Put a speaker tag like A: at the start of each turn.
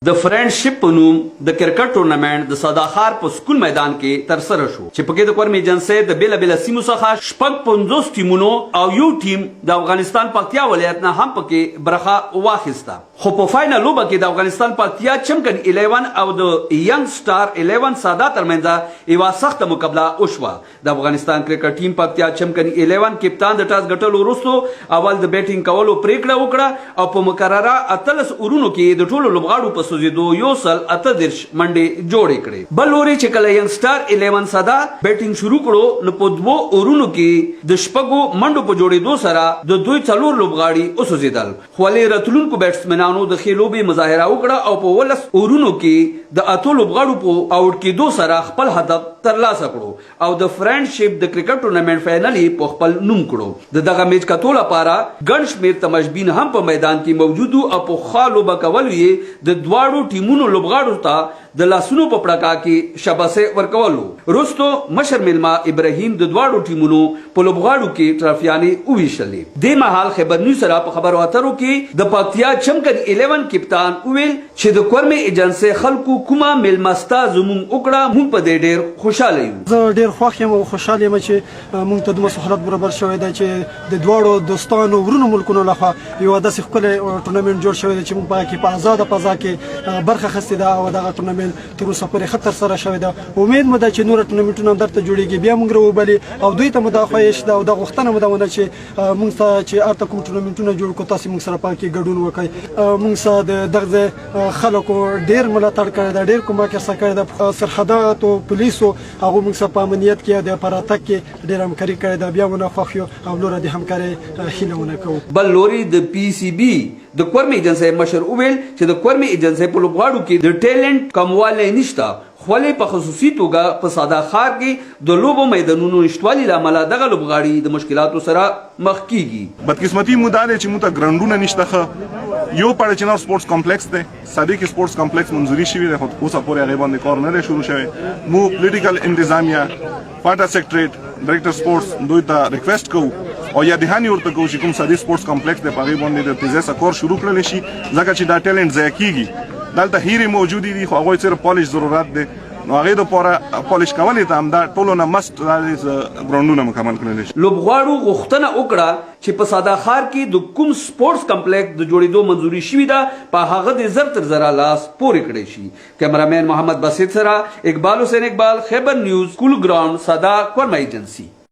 A: د فرندشپ په نوم د کرکټ ټورنمنت د صداخار په سکول میدان کې تر سره شو چې پکې د کورمي جنسي د بیل بیل سیمو څخه شپږ 50 ټیمونو او یو ټیم د افغانستان پکتیا ولایت نه هم پکې برخه واخیسته خو په فائنل لوبه کې د افغانستان پکتیا چمکن 11 او د ینګ سٹار 11 ساده ترمنځ یو سخت مقابله وشوه د افغانستان کرکټ ټیم پکتیا چمکن 11 کپتان د ټاس ګټلو وروسته اول د بیټینګ کولو پریکړه وکړه او په مقرره 18 اورونو کې د ټولو لوبغاړو په سوزیدو یو سل 18 منډې جوړې کړې بل لوري چې کله ینګ سٹار 11 ساده بیټینګ شروع کړو نو په دوو اورونو کې د شپږو منډو په جوړېدو سره د دوی څلور لوبغاړي وسوزیدل خو له راتلونکو بیټسمنانو د خېلوبې مظاهره وکړه او په ولس اورونو کې د اتو لوبغاړو په آوټ کېدو سره خپل هدف ترلاسه کړو او د فرندشپ د کرکټ ټورنمنت فائنل په خپل نوم کړو دغه میچ کتو لپاره ګڼ شمېر تماشبین هم په میدان کې موجود او په خالو بکول یې د دواړو ټیمونو لوبغاړو ته د لاسونو په پړکا کې شاباسه ورکولو وروسته مشر ملما ابراهیم د دواړو ټیمونو په لوبغاړو کې ټرافیانې وویشلې د مهال خبر نیوز سره په خبرو اترو کې د پکتیا چمکن 11 کپتان ویل چې د کورمي ایجنسي خلکو کومه ملمستا زمون وکړه مونږ په دې ډېر خوشاله یو
B: زه ډېر خوښ یم او خوشاله یم چې مونږ ته د مسؤلیت برابر شوی دی چې د دواړو دوستانو ورونو ملکونو لخوا یو داسې ښکلی ټورنمنټ جوړ شوی دی چې مونږ په کې په آزاده فضا کې برخه اخیستې ده او دغه ټورنمنټ تر اوسه پورې ښه ترسره شوی ده امید مو ده چې نور ټورنمنټونه هم درته جوړیږي بیا مونږ راوبلي او دوی ته مو دا خواهش ده او دا غوښتنه مو ده ونه چې مونږ ته چې هلته کوم ټورنمنټونه جوړ کړو تاسې مونږ سره پکې ګډون وکړئ مونږ سره د دغه خلکو ډېر ملاتړ کړی ده ډېر کومک یې سره کړی ده سرحداتو پولیسو هغو مونږ سره په امنیت کې د په راتګ کې ډېره همکاري کړې ده بیا مو نه خوښ یو او نوره د همکارۍ هیله ونه کوو
A: بل لوري د پی سی بی د کورمي ایجنسي مشر وویل چې د کورمي ایجنسي په لوبغاړو کې د ټیلنټ کموالی نشته خو په خصوصي توګه په ساده ښار کې د لوبو میدانونو نشتوالي له امله دغه لوبغاړي د مشکلاتو سره مخ کیږي
C: بدقسمتي مو دا دی چې موږ ته ګراوندونه نشته ښه یو پړچنار سپورټس کمپلیکس دی صدیق سپورټس کمپلیکس منظوري شوی دی خو اوسه پورې هغې باندې کار نه دی شروع شوی مو پولیټیکل انتظامیه پاټا سیکرټریټ ډایرکټر سپورټس دوی ته ریکویسټ کوو او یا دهاني ورته کوو چې کوم صدیق سپورټس کمپلیکس دی په هغې باندې د تیزۍ سره کار شروع کړلی شي ځکه چې دا ټیلنټ ضایع کیږي دلته هیرې موجودې دي خو هغوی صرف پالش ضرورت دی نو هغې دپاره پالش کولې ته همدا ټولو نه مست ګراوندونه مکمل کړلی شي
A: لوبغاړو غوښتنه وکړه چې په ساده ښار کې د کوم سپورټس کمپلیکس د جوړېدو منظوري شوي ده په هغه د زر تر زره لاس پورې کړی شي کیمرامین محمد باسط سره اقبال حسین اقبال خیبر نیوز کول ګراوند ساده کورمه ایجنسي